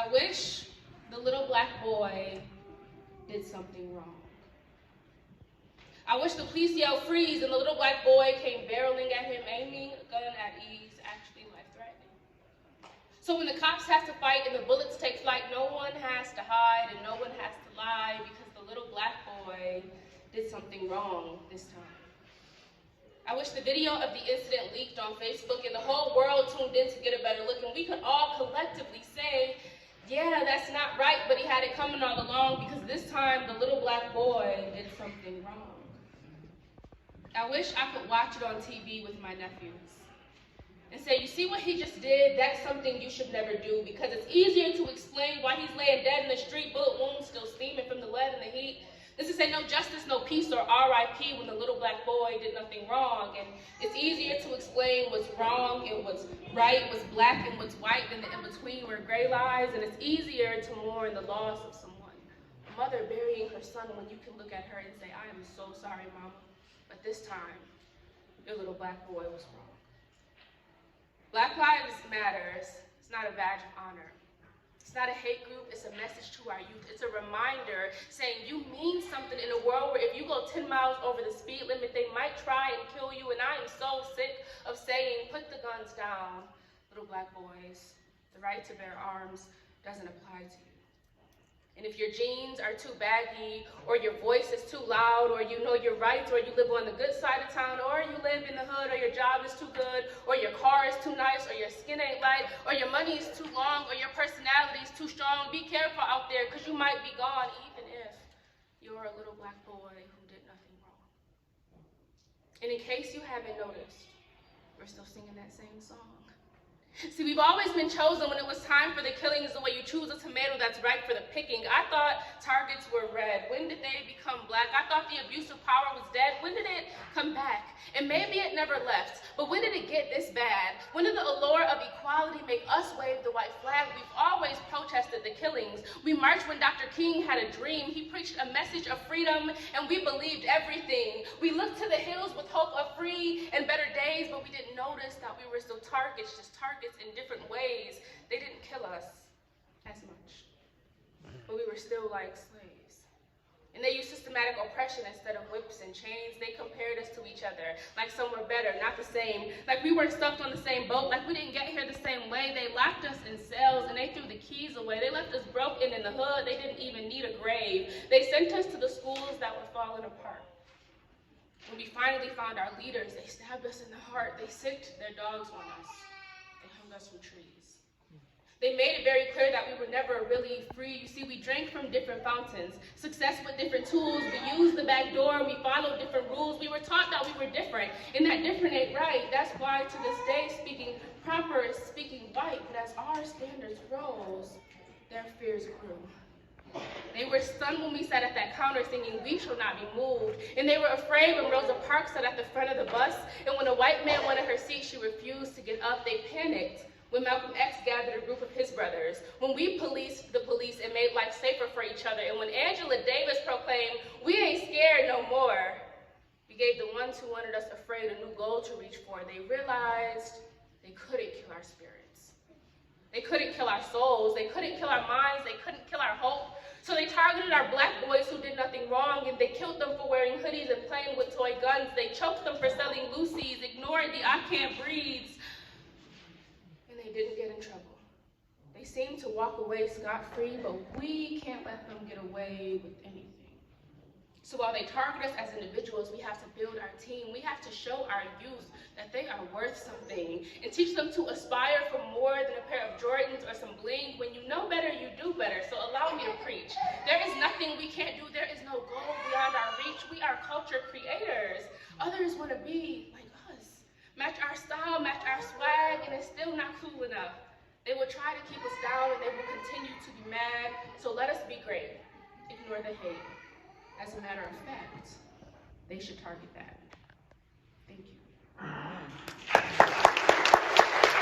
I wish the little black boy did something wrong. I wish the police yelled freeze and the little black boy came barreling at him, aiming a gun at ease, actually life-threatening. So when the cops have to fight and the bullets take flight, no one has to hide and no one has to lie because the little black boy did something wrong this time. I wish the video of the incident leaked on Facebook and the whole world tuned in to get a better look and we could all collectively say, yeah, that's not right, but he had it coming all along because this time the little black boy did something wrong. I wish I could watch it on TV with my nephews and say, you see what he just did? That's something you should never do because it's easier to explain why he's laying dead in the street, bullet wounds still steaming from the lead and the heat. This is say no justice, no peace, or R.I.P. when the little black boy did nothing wrong. And it's easier to explain what's wrong and what's right, what's black and what's white than the in-between where gray lies. And it's easier to mourn the loss of someone. A mother burying her son when you can look at her and say, I am so sorry, Mama, but this time, your little black boy was wrong. Black Lives Matters. It's not a badge of honor. It's not a hate group, it's a message to our youth. It's a reminder saying you mean something in a world where if you go 10 miles over the speed limit, they might try and kill you. And I am so sick of saying, put the guns down, little black boys. The right to bear arms doesn't apply to you. And if your jeans are too baggy, or your voice is too loud, or you know your rights, or you live on the good side of town, or you live in the hood, or your job is too good, or your car is too nice, or your skin ain't light, or your money is too long, or your personality is too strong, be careful out there, because you might be gone, even if you're a little black boy who did nothing wrong. And in case you haven't noticed, we're still singing that same song. See, we've always been chosen when it was time for the killings the way you choose a tomato that's ripe for the picking. I thought targets were red. When did they become black? I thought the abuse of power was dead. When did it come back? And maybe it never left, but when did it get this bad? When did the allure of equality make us wave the white flag? We've always protested the killings. We marched when Dr. King had a dream. He preached a message of freedom, and we believed everything. We looked to the hills with hope of free and better days, but we didn't notice that we were still targets, just targets in different ways. They didn't kill us as much, but we were still like slaves. And they used systematic oppression instead of whips and chains. They compared us to each other, like some were better, not the same. Like we weren't stuck on the same boat, like we didn't get here the same way. They locked us in cells and they threw the keys away. They left us broken in the hood. They didn't even need a grave. They sent us to the schools that were falling apart. When we finally found our leaders, they stabbed us in the heart. They sicked their dogs on us. They hung us from trees. They made it very clear that we were never really free. You see, we drank from different fountains, success with different tools. We used the back door, we followed different rules. We were taught that we were different, and that different ain't right. That's why to this day, speaking proper is speaking white. But as our standards rose, their fears grew. They were stunned when we sat at that counter singing, "We shall not be moved." And they were afraid when Rosa Parks sat at the front of the bus, and when a white man wanted her seat, she refused to get up. They panicked when Malcolm X gathered a group of his brothers, when we policed the police and made life safer for each other, and when Angela Davis proclaimed, "We ain't scared no more," we gave the ones who wanted us afraid a new goal to reach for. They realized they couldn't kill our spirits. They couldn't kill our souls. They couldn't kill our minds. They couldn't kill our hope. So they targeted our black boys who did nothing wrong, and they killed them for wearing hoodies and playing with toy guns. They choked them for selling Lucy's, ignored the I can't breathes, and they didn't get in trouble. They seemed to walk away scot-free, but we can't let them get away with anything. So while they target us as individuals, we have to build our team. We have to show our youth that they are worth something and teach them to aspire for more than a pair of Jordans or some bling. When you know better, you do better. So allow me to preach. There is nothing we can't do. There is no goal beyond our reach. We are culture creators. Others want to be like us. Match our style, match our swag, and it's still not cool enough. They will try to keep us down, and they will continue to be mad. So let us be great. Ignore the hate. As a matter of fact, they should target that. Thank you.